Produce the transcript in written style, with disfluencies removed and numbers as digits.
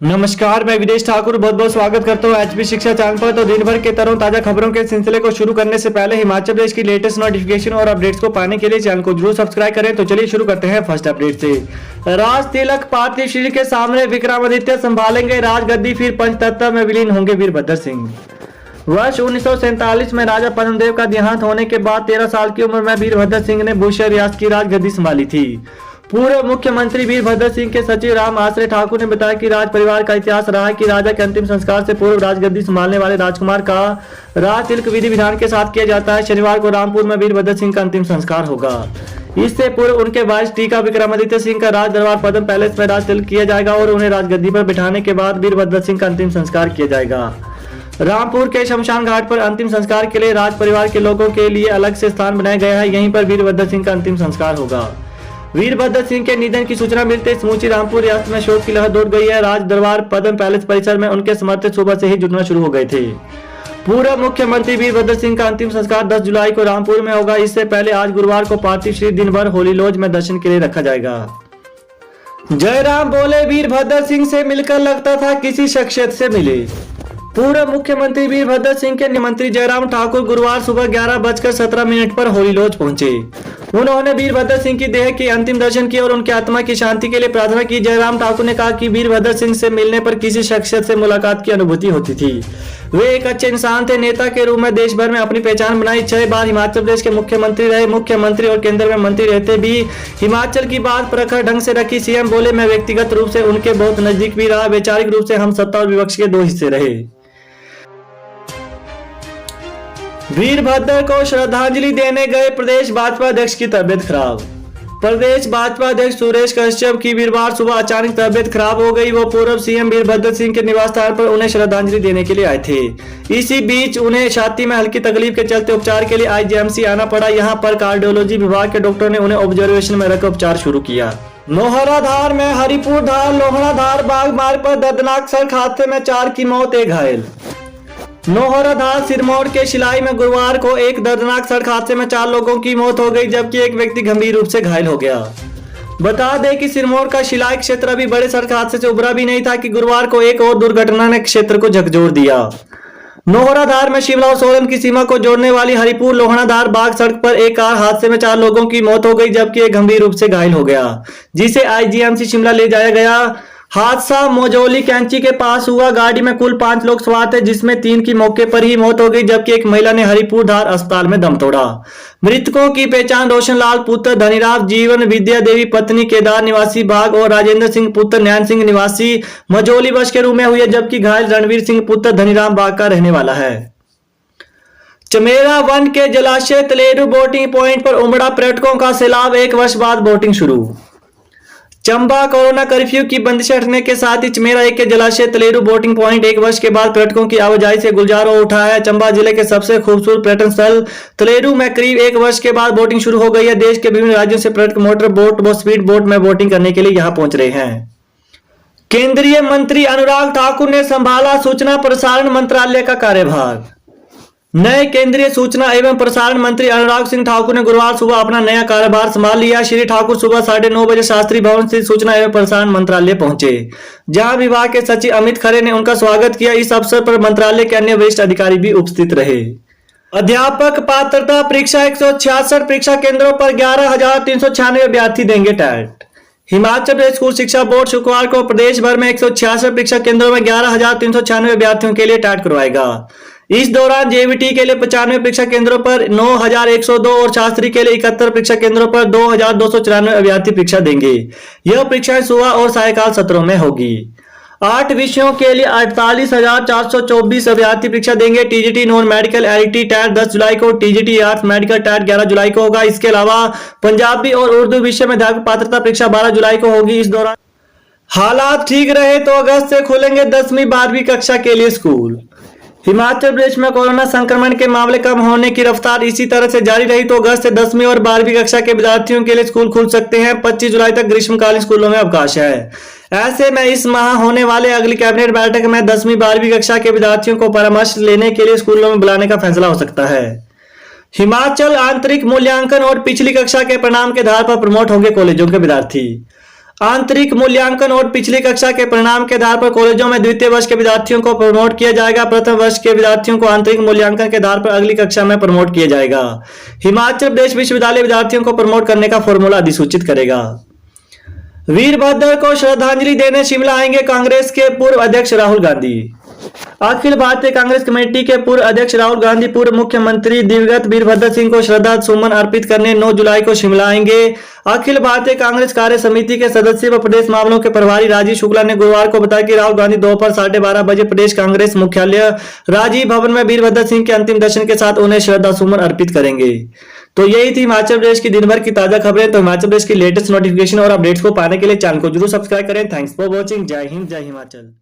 नमस्कार, मैं विदेश ठाकुर बहुत बहुत स्वागत करता हूँ एचपी शिक्षा चैनल पर। तो दिन भर के तरों ताजा खबरों के सिलसिले को शुरू करने से पहले हिमाचल प्रदेश की लेटेस्ट नोटिफिकेशन और अपडेट्स को पाने के लिए चैनल को जरूर सब्सक्राइब करें। तो चलिए शुरू करते हैं फर्स्ट अपडेट से। राज तिलक पार्थिव शरीर के सामने विक्रमादित्य संभालेंगे राजगद्दी, फिर पंचतत्व में विलीन होंगे वीरभद्र सिंह। वर्ष 1947 में राजा पद्मदेव का देहांत होने के बाद 13 साल की उम्र में वीरभद्र सिंह ने बुशहर रियासत की राजगद्दी संभाली थी। पूर्व मुख्यमंत्री वीरभद्र सिंह के सचिव राम आश्रय ठाकुर ने बताया कि राज परिवार का इतिहास रहा है कि राजा के अंतिम संस्कार से पूर्व राजगद्दी संभालने वाले राजकुमार का राज तिलक विधि विधान के साथ किया जाता है। शनिवार को रामपुर में वीरभद्र सिंह का अंतिम संस्कार होगा। इससे पूर्व उनके वारिस टीका विक्रमादित्य सिंह का राज दरबार पद्म पैलेस में राज तिलक किया जाएगा और उन्हें राजगद्दी पर बिठाने के बाद वीरभद्र सिंह का अंतिम संस्कार किया जाएगा। रामपुर के शमशान घाट पर अंतिम संस्कार के लिए राज परिवार के लोगों के लिए अलग से स्थान बनाया गया है। यहीं पर वीरभद्र सिंह का अंतिम संस्कार होगा। वीरभद्र सिंह के निधन की सूचना मिलते समूची रामपुर रियासत में शोक की लहर दौड़ गई है। राज दरबार पद्म पैलेस परिसर में उनके समर्थक सुबह से ही जुटना शुरू हो गए थे। पूर्व मुख्यमंत्री वीरभद्र सिंह का अंतिम संस्कार 10 जुलाई को रामपुर में होगा। इससे पहले आज गुरुवार को पार्थिव शरीर दिन भर होली लॉज में दर्शन के लिए रखा जाएगा। जयराम बोले, वीरभद्र सिंह से मिलकर लगता था किसी शख्सियत से मिले। पूर्व मुख्यमंत्री वीरभद्र सिंह के मंत्री जयराम ठाकुर गुरुवार सुबह 11:17 पर होली लॉज पहुंचे। उन्होंने वीरभद्र सिंह की देह के अंतिम दर्शन किए और उनकी आत्मा की शांति के लिए प्रार्थना की। जयराम ठाकुर ने कहा कि वीरभद्र सिंह से मिलने पर किसी शख्सियत से मुलाकात की अनुभूति होती थी। वे एक अच्छे इंसान थे। नेता के रूप में देश भर में अपनी पहचान बनाई। 6 बार हिमाचल प्रदेश के मुख्यमंत्री रहे। मुख्यमंत्री और केंद्र में मंत्री रहते भी हिमाचल की बात प्रखर ढंग से रखी। सीएम बोले, मैं व्यक्तिगत रूप से उनके बहुत नजदीक भी रहा। वैचारिक रूप से हम सत्ता और विपक्ष के 2 हिस्से रहे। वीरभद्र को श्रद्धांजलि देने गए प्रदेश भाजपा अध्यक्ष की तबियत खराब। प्रदेश भाजपा अध्यक्ष सुरेश कश्यप की वीरवार सुबह अचानक तबियत खराब हो गई। वो पूर्व सीएम वीरभद्र सिंह के निवास स्थान पर उन्हें श्रद्धांजलि देने के लिए आए थे। इसी बीच उन्हें छाती में हल्की तकलीफ के चलते उपचार के लिए आईजीएमसी आना पड़ा। यहाँ पर कार्डियोलॉजी विभाग के डॉक्टर ने उन्हें ऑब्जर्वेशन में रखकर उपचार शुरू किया। नौहराधार में हरिपुर धार लोहड़ाधार बाग मार्ग पर दर्दनाक सड़क हादसे में 4 की मौत, 1 घायल। नौहराधार सिरमौर के शिलाई में गुरुवार को एक दर्दनाक सड़क हादसे में 4 लोगों की मौत हो गई, जबकि एक व्यक्ति गंभीर रूप से घायल हो गया। बता दें कि सिरमौर का शिलाई क्षेत्र अभी बड़े सड़क हादसे से उभरा भी नहीं था कि गुरुवार को एक और दुर्घटना ने क्षेत्र को झकझोर दिया। नौहराधार में शिमला और सोलन की सीमा को जोड़ने वाली हरिपुर लोहड़ाधार बाग सड़क पर एक कार हादसे में 4 लोगों की मौत हो गई, जबकि एक गंभीर रूप से घायल हो गया, जिसे आईजीएमसी शिमला ले जाया गया। हादसा मोजोली कैंची के पास हुआ। गाड़ी में कुल 5 लोग सवार थे, जिसमें 3 की मौके पर ही मौत हो गई, जबकि एक महिला ने हरिपुर धार अस्पताल में दम तोड़ा। मृतकों की पहचान रोशन लाल पुत्र धनीराम, जीवन विद्या देवी पत्नी केदार निवासी बाग और राजेंद्र सिंह पुत्र नैन सिंह निवासी मजोली बस के रूप में हुई है, जबकि घायल रणवीर सिंह पुत्र धनीराम बाग का रहने वाला है। चमेरा वन के जलाशय तलेरू बोटिंग पॉइंट पर उमड़ा पर्यटकों का सैलाब, 1 वर्ष बाद बोटिंग शुरू। चंबा कोरोना कर्फ्यू की बंदिश हटने के साथ ही चमेरा 1 के जलाशय तलेरू बोटिंग पॉइंट 1 वर्ष के बाद पर्यटकों की आवाजाही से गुलजार हो उठा है। चंबा जिले के सबसे खूबसूरत पर्यटन स्थल तलेरू में करीब 1 वर्ष के बाद बोटिंग शुरू हो गई है। देश के विभिन्न राज्यों से पर्यटक मोटर बोट व स्पीड बोट में बोटिंग करने के लिए यहां पहुंच रहे हैं। केंद्रीय मंत्री अनुराग ठाकुर ने संभाला सूचना प्रसारण मंत्रालय का कार्यभार। नए केंद्रीय सूचना एवं प्रसारण मंत्री अनुराग सिंह ठाकुर ने गुरुवार सुबह अपना नया कार्यभार संभाल लिया। श्री ठाकुर सुबह 9:30 बजे शास्त्री भवन स्थित सूचना एवं प्रसारण मंत्रालय पहुंचे, जहां विभाग के सचिव अमित खरे ने उनका स्वागत किया। इस अवसर पर मंत्रालय के अन्य वरिष्ठ अधिकारी भी उपस्थित रहे। अध्यापक पात्रता परीक्षा 166 परीक्षा केंद्रों पर 11,396 अभ्यर्थी देंगे टैट। हिमाचल प्रदेश स्कूल शिक्षा बोर्ड शुक्रवार को प्रदेश भर में 166 परीक्षा केंद्रों में 11,396 अभ्यर्थियों के लिए टैट करवाएगा। इस दौरान जेवीटी के लिए 95 परीक्षा केंद्रों पर 9,102 और शास्त्री के लिए 71 परीक्षा केंद्रों पर 2,294 अभ्यर्थी परीक्षा देंगे। यह परीक्षाएं सुबह और सायकाल सत्रों में होगी। 8 विषयों के लिए 48,424 अभ्यर्थी परीक्षा देंगे। TGT non medical LET TET 10 जुलाई को, टीजीटी आर्ट्स मेडिकल टैट 11 जुलाई को होगा। इसके अलावा पंजाबी और उर्दू विषय में अध्यापक पात्रता परीक्षा 12 जुलाई को होगी। इस दौरान हालात ठीक रहे तो अगस्त से खुलेंगे 10वीं 12वीं कक्षा के लिए स्कूल। हिमाचल प्रदेश में कोरोना संक्रमण के मामले कम होने की रफ्तार इसी तरह से जारी रही तो अगस्त से 10वीं और 12वीं कक्षा के विद्यार्थियों के लिए स्कूल खुल सकते हैं। 25 जुलाई तक ग्रीष्मकालीन स्कूलों में अवकाश है। ऐसे में इस माह होने वाले अगली कैबिनेट बैठक में 10वीं 12वीं कक्षा के विद्यार्थियों को परामर्श लेने के लिए स्कूलों में बुलाने का फैसला हो सकता है। हिमाचल आंतरिक मूल्यांकन और पिछली कक्षा के परिणाम के आधार पर प्रमोट होंगे कॉलेजों के विद्यार्थी। आंतरिक मूल्यांकन और पिछली कक्षा के परिणाम के आधार पर कॉलेजों में द्वितीय वर्ष के विद्यार्थियों को प्रमोट किया जाएगा। प्रथम वर्ष के विद्यार्थियों को आंतरिक मूल्यांकन के आधार पर अगली कक्षा में प्रमोट किया जाएगा। हिमाचल प्रदेश विश्वविद्यालय विद्यार्थियों को प्रमोट करने का फॉर्मूला अधिसूचित करेगा। वीरभद्र को श्रद्धांजलि देने शिमला आएंगे कांग्रेस के पूर्व अध्यक्ष राहुल गांधी। अखिल भारतीय कांग्रेस कमेटी के पूर्व अध्यक्ष राहुल गांधी पूर्व मुख्यमंत्री दिवंगत वीरभद्र सिंह को श्रद्धा सुमन अर्पित करने 9 जुलाई को शिमला आएंगे। अखिल भारतीय कांग्रेस कार्य समिति के सदस्य व प्रदेश मामलों के प्रभारी राजीव शुक्ला ने गुरुवार को बताया कि राहुल गांधी दोपहर 12:30 बजे प्रदेश कांग्रेस मुख्यालय राजीव भवन में वीरभद्र सिंह के अंतिम दर्शन के साथ उन्हें श्रद्धा सुमन अर्पित करेंगे। तो यही थी हिमाचल प्रदेश की दिन भर की ताजा खबरें। तो हिमाचल प्रदेश की लेटेस्ट नोटिफिकेशन और अपडेट्स को पाने के लिए चैनल को जरूर सब्सक्राइब करें। Thanks for watching. जय हिंद, जय हिमाचल।